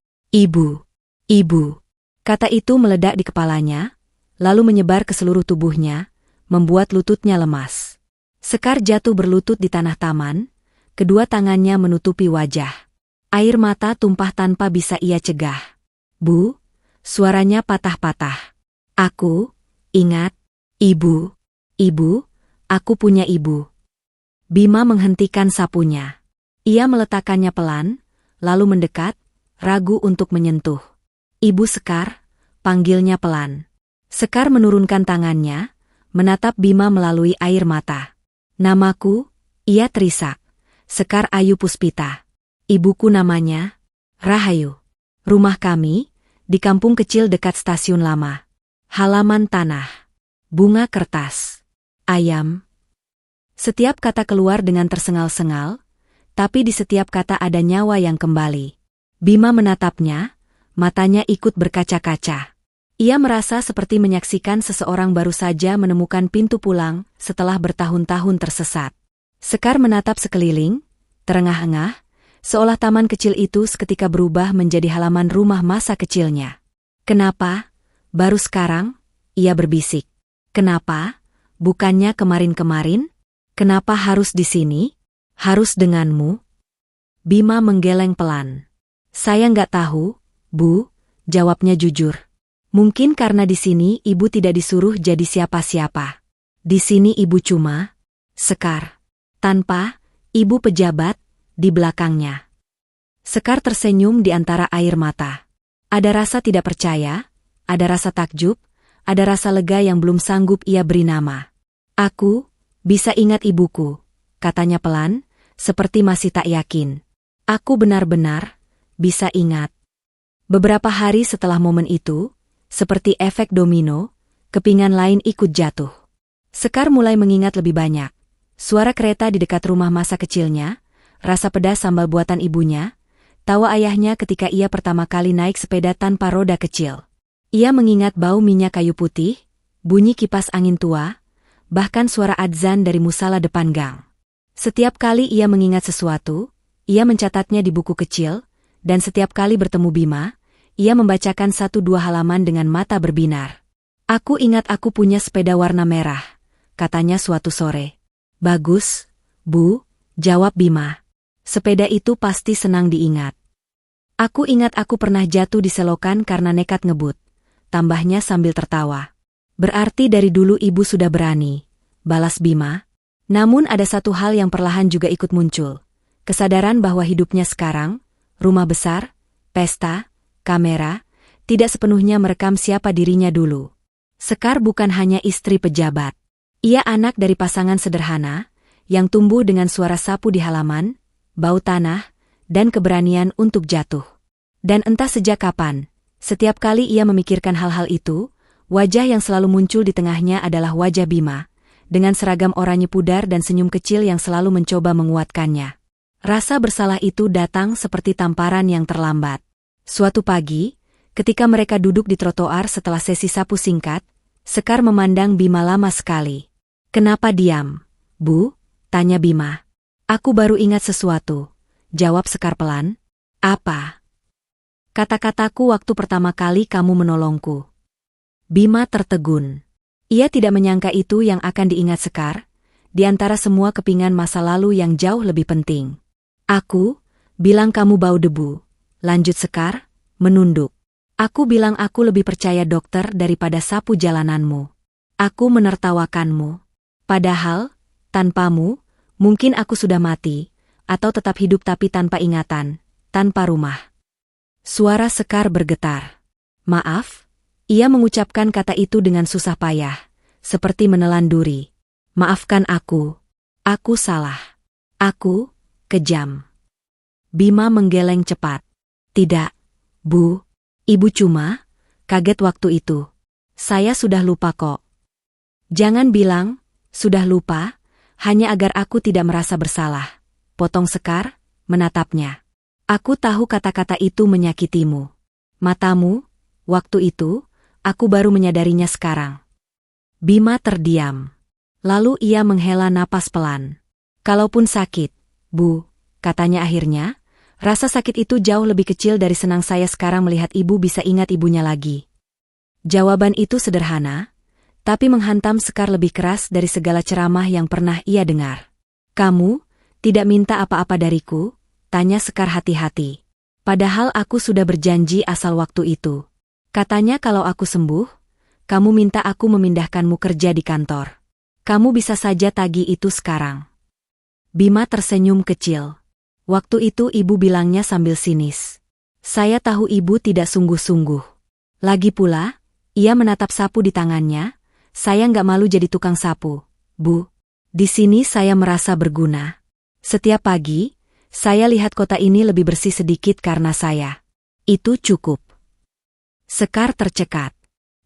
S1: Kata itu meledak di kepalanya, lalu menyebar ke seluruh tubuhnya, membuat lututnya lemas. Sekar jatuh berlutut di tanah taman, kedua tangannya menutupi wajah. Air mata tumpah tanpa bisa ia cegah. Bu, suaranya patah-patah. Aku, ingat, ibu, aku punya ibu. Bima menghentikan sapunya. Ia meletakkannya pelan, lalu mendekat, ragu untuk menyentuh. Ibu Sekar, panggilnya pelan. Sekar menurunkan tangannya, menatap Bima melalui air mata. Namaku, ia terisak. Sekar Ayu Puspita. Ibuku namanya Rahayu. Rumah kami, di kampung kecil dekat stasiun lama. Halaman tanah. Bunga kertas. Ayam. Setiap kata keluar dengan tersengal-sengal, tapi di setiap kata ada nyawa yang kembali. Bima menatapnya, matanya ikut berkaca-kaca. Ia merasa seperti menyaksikan seseorang baru saja menemukan pintu pulang setelah bertahun-tahun tersesat. Sekar menatap sekeliling, terengah-engah, seolah taman kecil itu seketika berubah menjadi halaman rumah masa kecilnya. Kenapa? Baru sekarang? Ia berbisik. Kenapa? Bukannya kemarin-kemarin? Kenapa harus di sini? Harus denganmu? Bima menggeleng pelan. Saya nggak tahu, Bu, jawabnya jujur. Mungkin karena di sini ibu tidak disuruh jadi siapa-siapa. Di sini ibu cuma Sekar. Tanpa ibu pejabat di belakangnya. Sekar tersenyum di antara air mata. Ada rasa tidak percaya, ada rasa takjub, ada rasa lega yang belum sanggup ia beri nama. Aku bisa ingat ibuku, katanya pelan, seperti masih tak yakin. Aku benar-benar bisa ingat. Beberapa hari setelah momen itu, seperti efek domino, kepingan lain ikut jatuh. Sekar mulai mengingat lebih banyak. Suara kereta di dekat rumah masa kecilnya, rasa pedas sambal buatan ibunya, tawa ayahnya ketika ia pertama kali naik sepeda tanpa roda kecil. Ia mengingat bau minyak kayu putih, bunyi kipas angin tua, bahkan suara adzan dari musala depan gang. Setiap kali ia mengingat sesuatu, ia mencatatnya di buku kecil, dan setiap kali bertemu Bima, ia membacakan 1-2 halaman dengan mata berbinar. Aku ingat aku punya sepeda warna merah, katanya suatu sore. Bagus, Bu, jawab Bima. Sepeda itu pasti senang diingat. Aku ingat aku pernah jatuh di selokan karena nekat ngebut, tambahnya sambil tertawa. Berarti dari dulu ibu sudah berani balas Bima. Namun ada satu hal yang perlahan juga ikut muncul. Kesadaran bahwa hidupnya sekarang, rumah besar, pesta, kamera, tidak sepenuhnya merekam siapa dirinya dulu. Sekar bukan hanya istri pejabat. Ia anak dari pasangan sederhana, yang tumbuh dengan suara sapu di halaman, bau tanah, dan keberanian untuk jatuh. Dan entah sejak kapan, setiap kali ia memikirkan hal-hal itu, wajah yang selalu muncul di tengahnya adalah wajah Bima, dengan seragam oranye pudar dan senyum kecil yang selalu mencoba menguatkannya. Rasa bersalah itu datang seperti tamparan yang terlambat. Suatu pagi, ketika mereka duduk di trotoar setelah sesi sapu singkat, Sekar memandang Bima lama sekali. "Kenapa diam, Bu?" tanya Bima. "Aku baru ingat sesuatu," jawab Sekar pelan. "Apa?" "Kata-kataku waktu pertama kali kamu menolongku." Bima tertegun. Ia tidak menyangka itu yang akan diingat Sekar, di antara semua kepingan masa lalu yang jauh lebih penting. "Aku bilang kamu bau debu," lanjut Sekar, menunduk. "Aku bilang aku lebih percaya dokter daripada sapu jalananmu. Aku menertawakanmu. Padahal, tanpamu, mungkin aku sudah mati, atau tetap hidup tapi tanpa ingatan, tanpa rumah." Suara Sekar bergetar. "Maaf?" Ia mengucapkan kata itu dengan susah payah, seperti menelan duri. "Maafkan aku. Aku salah. Aku kejam." Bima menggeleng cepat. "Tidak, Bu. Ibu cuma kaget waktu itu. Saya sudah lupa kok." "Jangan bilang sudah lupa, hanya agar aku tidak merasa bersalah," potong Sekar, menatapnya. "Aku tahu kata-kata itu menyakitimu. Matamu, waktu itu, aku baru menyadarinya sekarang." Bima terdiam. Lalu ia menghela napas pelan. "Kalaupun sakit, Bu," katanya akhirnya, "rasa sakit itu jauh lebih kecil dari senang saya sekarang melihat ibu bisa ingat ibunya lagi." Jawaban itu sederhana, tapi menghantam Sekar lebih keras dari segala ceramah yang pernah ia dengar. "Kamu tidak minta apa-apa dariku?" tanya Sekar hati-hati. "Padahal aku sudah berjanji asal waktu itu. Katanya kalau aku sembuh, kamu minta aku memindahkanmu kerja di kantor. Kamu bisa saja tagih itu sekarang." Bima tersenyum kecil. "Waktu itu ibu bilangnya sambil sinis. Saya tahu ibu tidak sungguh-sungguh. Lagi pula," ia menatap sapu di tangannya, "saya nggak malu jadi tukang sapu, Bu. Di sini saya merasa berguna. Setiap pagi, saya lihat kota ini lebih bersih sedikit karena saya. Itu cukup." Sekar tercekat.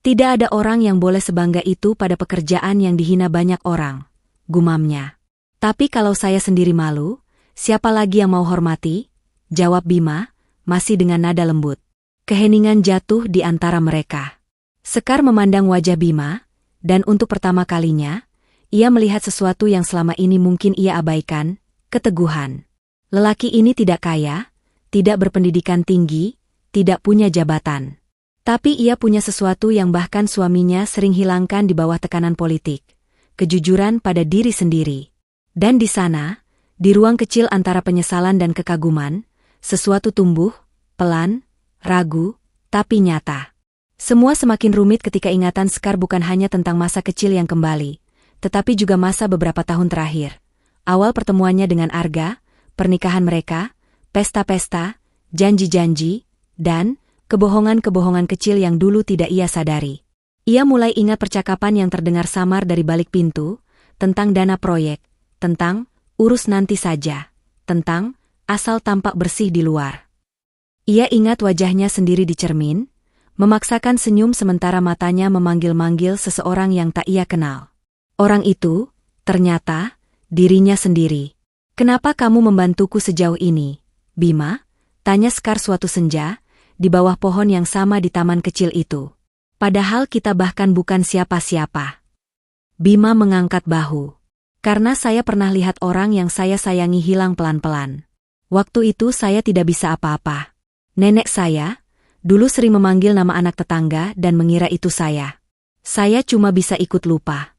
S1: Tidak ada orang yang boleh sebangga itu pada pekerjaan yang dihina banyak orang, gumamnya. "Tapi kalau saya sendiri malu, siapa lagi yang mau hormati?" jawab Bima, masih dengan nada lembut. Keheningan jatuh di antara mereka. Sekar memandang wajah Bima, dan untuk pertama kalinya, ia melihat sesuatu yang selama ini mungkin ia abaikan, keteguhan. Lelaki ini tidak kaya, tidak berpendidikan tinggi, tidak punya jabatan. Tapi ia punya sesuatu yang bahkan suaminya sering hilangkan di bawah tekanan politik, kejujuran pada diri sendiri. Dan di sana, di ruang kecil antara penyesalan dan kekaguman, sesuatu tumbuh, pelan, ragu, tapi nyata. Semua semakin rumit ketika ingatan Sekar bukan hanya tentang masa kecil yang kembali, tetapi juga masa beberapa tahun terakhir. Awal pertemuannya dengan Arga, pernikahan mereka, pesta-pesta, janji-janji, dan kebohongan-kebohongan kecil yang dulu tidak ia sadari. Ia mulai ingat percakapan yang terdengar samar dari balik pintu, tentang dana proyek, tentang urus nanti saja, tentang asal tampak bersih di luar. Ia ingat wajahnya sendiri di cermin, memaksakan senyum sementara matanya memanggil-manggil seseorang yang tak ia kenal. Orang itu, ternyata, dirinya sendiri. "Kenapa kamu membantuku sejauh ini, Bima?" tanya Sekar suatu senja, di bawah pohon yang sama di taman kecil itu. "Padahal kita bahkan bukan siapa-siapa." Bima mengangkat bahu. "Karena saya pernah lihat orang yang saya sayangi hilang pelan-pelan. Waktu itu saya tidak bisa apa-apa. Nenek saya dulu sering memanggil nama anak tetangga dan mengira itu saya. Saya cuma bisa ikut lupa."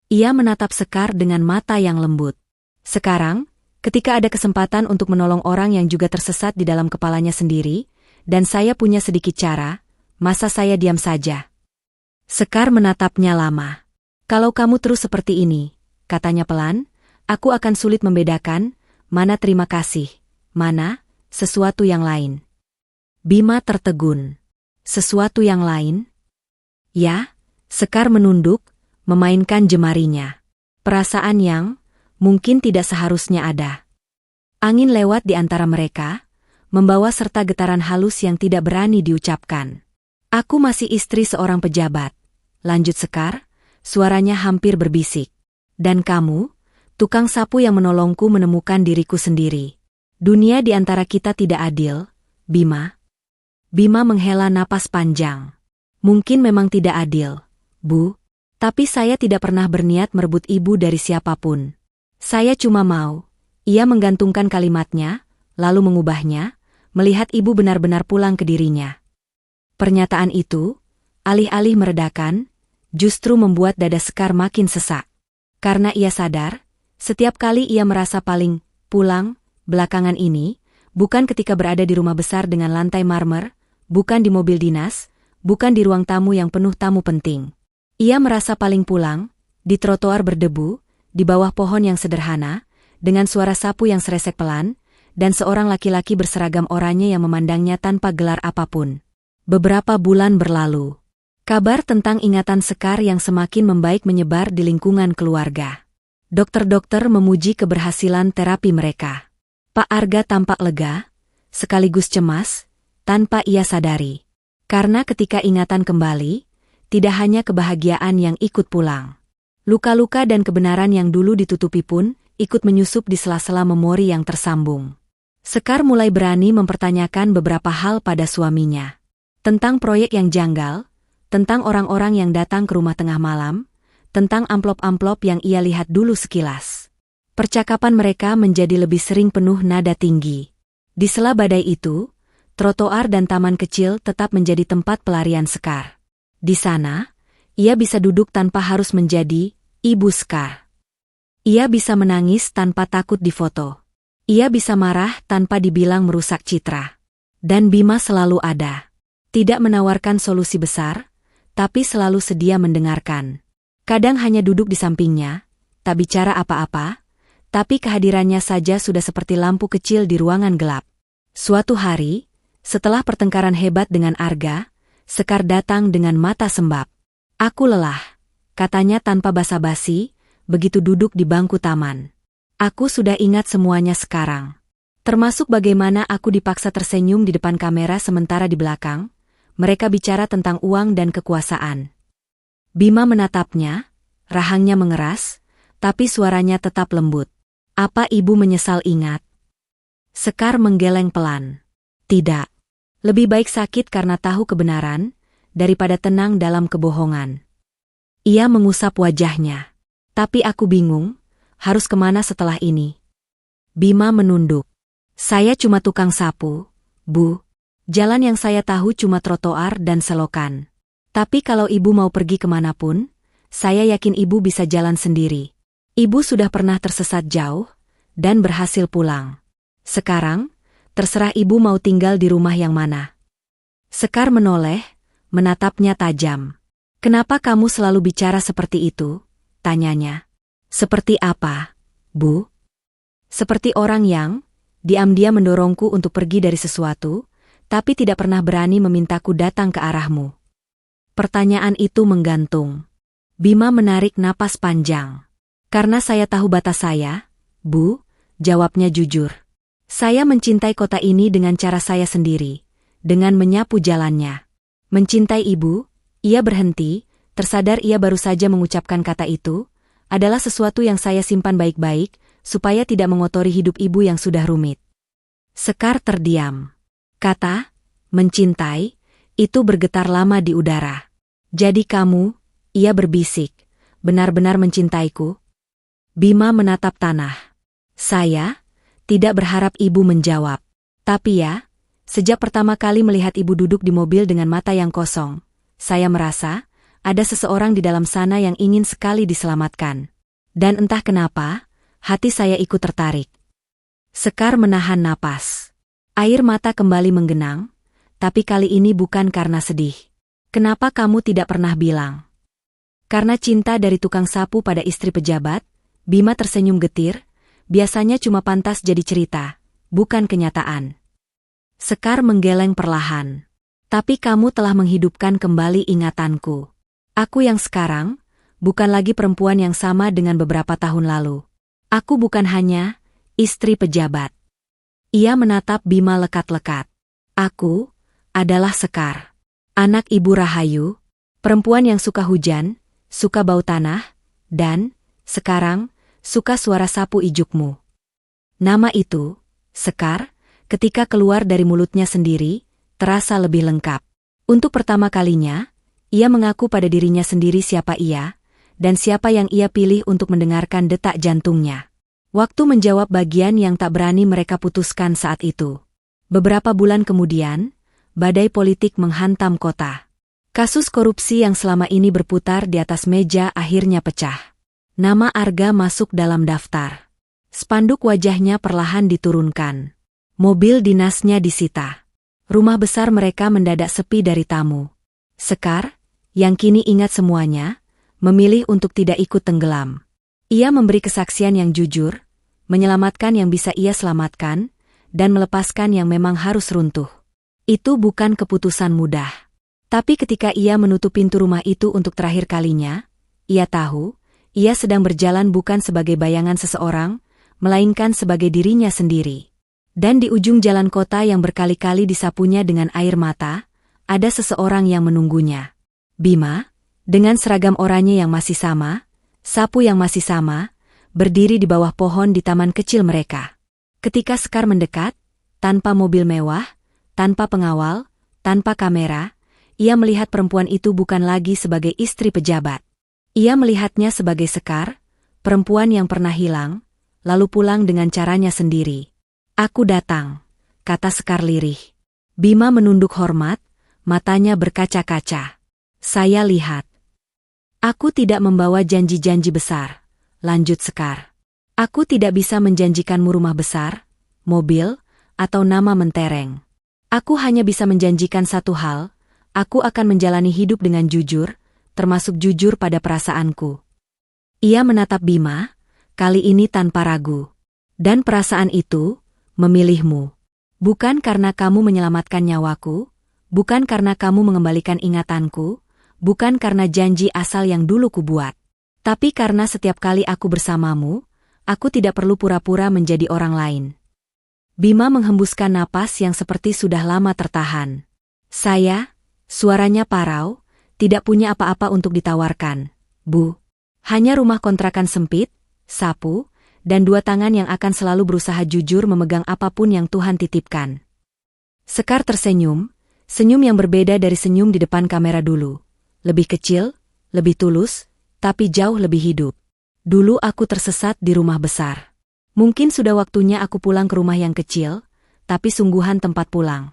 S1: Ia menatap Sekar dengan mata yang lembut. "Sekarang, ketika ada kesempatan untuk menolong orang yang juga tersesat di dalam kepalanya sendiri, dan saya punya sedikit cara, masa saya diam saja?" Sekar menatapnya lama. Kalau kamu terus seperti ini, katanya pelan, aku akan sulit membedakan, mana terima kasih, mana sesuatu yang lain. Bima tertegun. Sesuatu yang lain? Ya, Sekar menunduk, memainkan jemarinya. Perasaan yang mungkin tidak seharusnya ada. Angin lewat di antara mereka, membawa serta getaran halus yang tidak berani diucapkan. Aku masih istri seorang pejabat, lanjut Sekar, suaranya hampir berbisik. Dan kamu, tukang sapu yang menolongku menemukan diriku sendiri. Dunia di antara kita tidak adil, Bima. Bima menghela napas panjang. Mungkin memang tidak adil, Bu. Tapi saya tidak pernah berniat merebut ibu dari siapapun. Saya cuma mau. Ia menggantungkan kalimatnya, lalu mengubahnya, melihat ibu benar-benar pulang ke dirinya. Pernyataan itu, alih-alih meredakan, justru membuat dada Sekar makin sesak. Karena ia sadar, setiap kali ia merasa paling pulang, belakangan ini, bukan ketika berada di rumah besar dengan lantai marmer, bukan di mobil dinas, bukan di ruang tamu yang penuh tamu penting. Ia merasa paling pulang, di trotoar berdebu, di bawah pohon yang sederhana, dengan suara sapu yang seresek pelan, dan seorang laki-laki berseragam oranye yang memandangnya tanpa gelar apapun. Beberapa bulan berlalu. Kabar tentang ingatan Sekar yang semakin membaik menyebar di lingkungan keluarga. Dokter-dokter memuji keberhasilan terapi mereka. Pak Arga tampak lega, sekaligus cemas, tanpa ia sadari. Karena ketika ingatan kembali, tidak hanya kebahagiaan yang ikut pulang. Luka-luka dan kebenaran yang dulu ditutupi pun ikut menyusup di sela-sela memori yang tersambung. Sekar mulai berani mempertanyakan beberapa hal pada suaminya. Tentang proyek yang janggal, tentang orang-orang yang datang ke rumah tengah malam, tentang amplop-amplop yang ia lihat dulu sekilas. Percakapan mereka menjadi lebih sering penuh nada tinggi. Di sela badai itu, trotoar dan taman kecil tetap menjadi tempat pelarian Sekar. Di sana, ia bisa duduk tanpa harus menjadi ibu Sekar. Ia bisa menangis tanpa takut difoto. Ia bisa marah tanpa dibilang merusak citra. Dan Bima selalu ada. Tidak menawarkan solusi besar, tapi selalu sedia mendengarkan. Kadang hanya duduk di sampingnya, tak bicara apa-apa, tapi kehadirannya saja sudah seperti lampu kecil di ruangan gelap. Suatu hari, setelah pertengkaran hebat dengan Arga, Sekar datang dengan mata sembab. Aku lelah, katanya tanpa basa-basi, begitu duduk di bangku taman. Aku sudah ingat semuanya sekarang. Termasuk bagaimana aku dipaksa tersenyum di depan kamera sementara di belakang, mereka bicara tentang uang dan kekuasaan. Bima menatapnya, rahangnya mengeras, tapi suaranya tetap lembut. Apa ibu menyesal ingat? Sekar menggeleng pelan. Tidak. Lebih baik sakit karena tahu kebenaran, daripada tenang dalam kebohongan. Ia mengusap wajahnya. Tapi aku bingung, harus kemana setelah ini? Bima menunduk. Saya cuma tukang sapu, Bu. Jalan yang saya tahu cuma trotoar dan selokan. Tapi kalau ibu mau pergi kemanapun, saya yakin ibu bisa jalan sendiri. Ibu sudah pernah tersesat jauh, dan berhasil pulang. Sekarang, terserah ibu mau tinggal di rumah yang mana. Sekar menoleh, menatapnya tajam. Kenapa kamu selalu bicara seperti itu? Tanyanya. Seperti apa, Bu? Seperti orang yang, diam-diam mendorongku untuk pergi dari sesuatu, tapi tidak pernah berani memintaku datang ke arahmu. Pertanyaan itu menggantung. Bima menarik napas panjang. Karena saya tahu batas saya, Bu, jawabnya jujur. Saya mencintai kota ini dengan cara saya sendiri, dengan menyapu jalannya. Mencintai ibu, ia berhenti, tersadar ia baru saja mengucapkan kata itu, adalah sesuatu yang saya simpan baik-baik, supaya tidak mengotori hidup ibu yang sudah rumit. Sekar terdiam. Kata, mencintai, itu bergetar lama di udara. Jadi kamu, ia berbisik, benar-benar mencintaiku? Bima menatap tanah. Saya, tidak berharap ibu menjawab. Tapi ya, sejak pertama kali melihat ibu duduk di mobil dengan mata yang kosong, saya merasa, ada seseorang di dalam sana yang ingin sekali diselamatkan. Dan entah kenapa, hati saya ikut tertarik. Sekar menahan napas. Air mata kembali menggenang, tapi kali ini bukan karena sedih. Kenapa kamu tidak pernah bilang? Karena cinta dari tukang sapu pada istri pejabat, Bima tersenyum getir, biasanya cuma pantas jadi cerita, bukan kenyataan. Sekar menggeleng perlahan. Tapi kamu telah menghidupkan kembali ingatanku. Aku yang sekarang, bukan lagi perempuan yang sama dengan beberapa tahun lalu. Aku bukan hanya istri pejabat. Ia menatap Bima lekat-lekat. Aku adalah Sekar. Anak Ibu Rahayu, perempuan yang suka hujan, suka bau tanah, dan, sekarang, suka suara sapu ijukmu. Nama itu, Sekar, ketika keluar dari mulutnya sendiri, terasa lebih lengkap. Untuk pertama kalinya, ia mengaku pada dirinya sendiri siapa ia, dan siapa yang ia pilih untuk mendengarkan detak jantungnya. Waktu menjawab bagian yang tak berani mereka putuskan saat itu. Beberapa bulan kemudian, badai politik menghantam kota. Kasus korupsi yang selama ini berputar di atas meja akhirnya pecah. Nama Arga masuk dalam daftar. Spanduk wajahnya perlahan diturunkan. Mobil dinasnya disita. Rumah besar mereka mendadak sepi dari tamu. Sekar, yang kini ingat semuanya, memilih untuk tidak ikut tenggelam. Ia memberi kesaksian yang jujur, menyelamatkan yang bisa ia selamatkan, dan melepaskan yang memang harus runtuh. Itu bukan keputusan mudah. Tapi ketika ia menutup pintu rumah itu untuk terakhir kalinya, ia tahu, ia sedang berjalan bukan sebagai bayangan seseorang, melainkan sebagai dirinya sendiri. Dan di ujung jalan kota yang berkali-kali disapunya dengan air mata, ada seseorang yang menunggunya. Bima, dengan seragam oranye yang masih sama, sapu yang masih sama, berdiri di bawah pohon di taman kecil mereka. Ketika Sekar mendekat, tanpa mobil mewah, tanpa pengawal, tanpa kamera, ia melihat perempuan itu bukan lagi sebagai istri pejabat. Ia melihatnya sebagai Sekar, perempuan yang pernah hilang, lalu pulang dengan caranya sendiri. Aku datang, kata Sekar lirih. Bima menunduk hormat, matanya berkaca-kaca. Saya lihat. Aku tidak membawa janji-janji besar, lanjut Sekar. Aku tidak bisa menjanjikanmu rumah besar, mobil, atau nama mentereng. Aku hanya bisa menjanjikan satu hal, aku akan menjalani hidup dengan jujur, termasuk jujur pada perasaanku. Ia menatap Bima, kali ini tanpa ragu. Dan perasaan itu, memilihmu. Bukan karena kamu menyelamatkan nyawaku, bukan karena kamu mengembalikan ingatanku, bukan karena janji asal yang dulu kubuat. Tapi karena setiap kali aku bersamamu, aku tidak perlu pura-pura menjadi orang lain. Bima menghembuskan napas yang seperti sudah lama tertahan. Saya, suaranya parau, tidak punya apa-apa untuk ditawarkan, Bu. Hanya rumah kontrakan sempit, sapu, dan dua tangan yang akan selalu berusaha jujur memegang apapun yang Tuhan titipkan. Sekar tersenyum, senyum yang berbeda dari senyum di depan kamera dulu. Lebih kecil, lebih tulus, tapi jauh lebih hidup. Dulu aku tersesat di rumah besar. Mungkin sudah waktunya aku pulang ke rumah yang kecil, tapi sungguhan tempat pulang.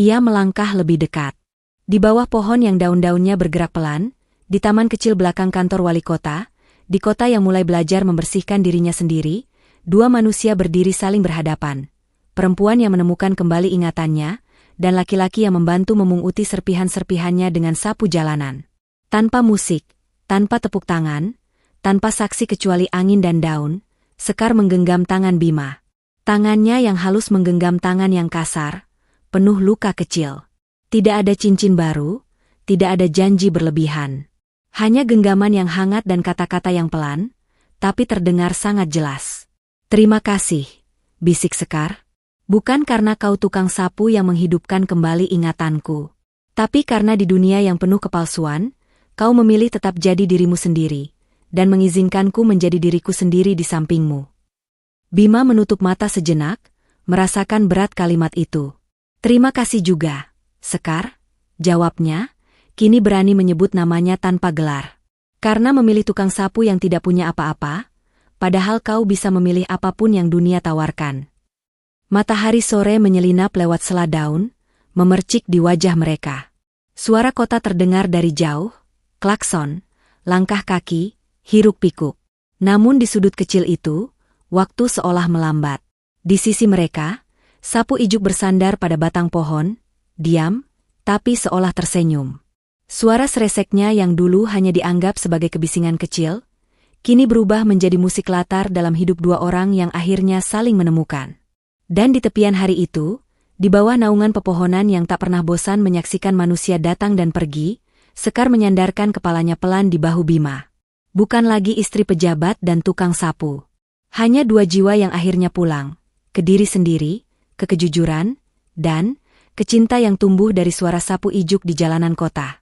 S1: Ia melangkah lebih dekat. Di bawah pohon yang daun-daunnya bergerak pelan, di taman kecil belakang kantor wali kota, di kota yang mulai belajar membersihkan dirinya sendiri, dua manusia berdiri saling berhadapan. Perempuan yang menemukan kembali ingatannya, dan laki-laki yang membantu memunguti serpihan-serpihannya dengan sapu jalanan. Tanpa musik, tanpa tepuk tangan, tanpa saksi kecuali angin dan daun, Sekar menggenggam tangan Bima. Tangannya yang halus menggenggam tangan yang kasar, penuh luka kecil. Tidak ada cincin baru, tidak ada janji berlebihan. Hanya genggaman yang hangat dan kata-kata yang pelan, tapi terdengar sangat jelas. Terima kasih, bisik Sekar. Bukan karena kau tukang sapu yang menghidupkan kembali ingatanku. Tapi karena di dunia yang penuh kepalsuan, kau memilih tetap jadi dirimu sendiri, dan mengizinkanku menjadi diriku sendiri di sampingmu. Bima menutup mata sejenak, merasakan berat kalimat itu. Terima kasih juga, Sekar, jawabnya, kini berani menyebut namanya tanpa gelar. Karena memilih tukang sapu yang tidak punya apa-apa, padahal kau bisa memilih apapun yang dunia tawarkan. Matahari sore menyelinap lewat sela daun, memercik di wajah mereka. Suara kota terdengar dari jauh, klakson, langkah kaki, hiruk-pikuk. Namun di sudut kecil itu, waktu seolah melambat. Di sisi mereka, sapu ijuk bersandar pada batang pohon, diam, tapi seolah tersenyum. Suara sereseknya yang dulu hanya dianggap sebagai kebisingan kecil, kini berubah menjadi musik latar dalam hidup dua orang yang akhirnya saling menemukan. Dan di tepian hari itu, di bawah naungan pepohonan yang tak pernah bosan menyaksikan manusia datang dan pergi, Sekar menyandarkan kepalanya pelan di bahu Bima. Bukan lagi istri pejabat dan tukang sapu. Hanya dua jiwa yang akhirnya pulang, ke diri sendiri, ke kejujuran, dan ke cinta yang tumbuh dari suara sapu ijuk di jalanan kota.